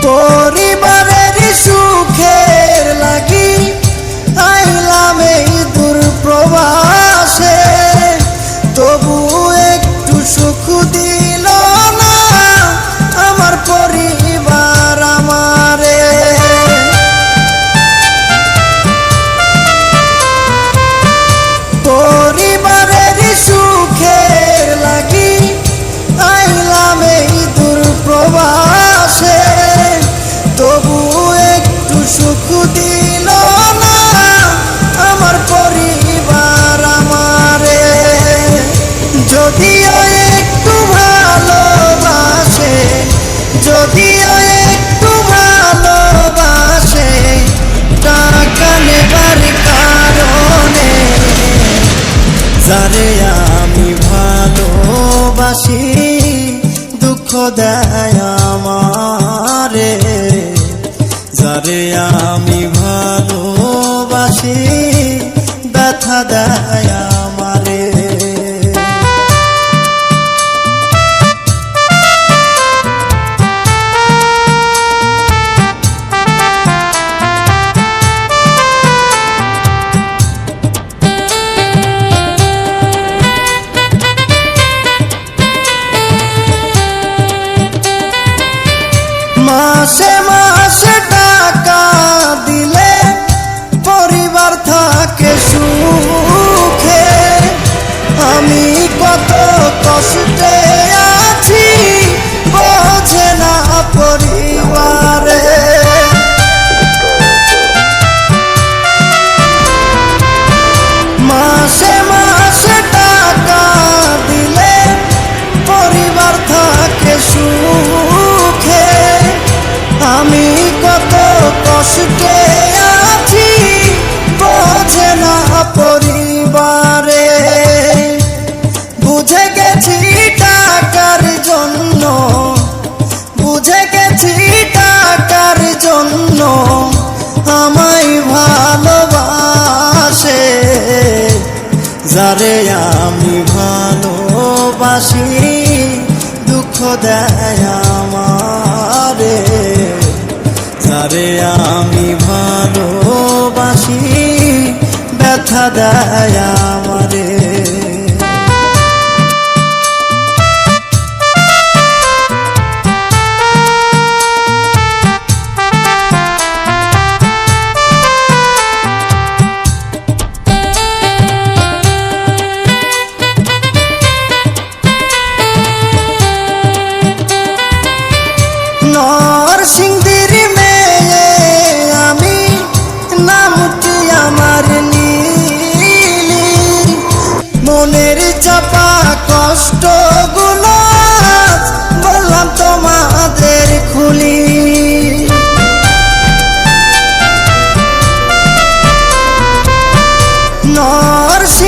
পরিবারের সুখের লাগি আইলাম এই দূর প্রবাসে, তবু একটু সুখ দিল না আমার পরিবার আমারে। পরিবারের সুখের লাগি আইলাম এই দূর প্রবাসে, তবু একটু সুখ দিল না আমার পরিবার আমারে। যদিও একটু ভালোবাসে, যদিও একটু ভালোবাসে, টাকা নেবার কারণে যারে আমি ভালোবাসি দুঃখ দেয় আমারে, যারে আমি ভালোবাসি ব্যথা দেয় আমারে। মাসে মাসে টাকা দিলে পরিবার থাকে সুখে, আমি কত কষ্টে আছি বোঝে না পরিবারে। মাসে মাসে টাকা দিলে পরিবার থাকে সুখে, আমি কত কষ্টে আছি বোঝে না পরিবারে। বুঝে গেছি টাকার জন্য, বুঝে গেছি টাকার জন্য আমায় ভালোবাসে, যারে আমি ভালোবাসি দুঃখ দেয় আমারে, যারে আমি ভালোবাসি ব্যথা দেয় আমারে। নরসিংদীর মেয়ে আমি, নামটি আমার নীলি, মনের চাপা কষ্টগুলো বললাম তোমাদের খুলি। নরসিংদীর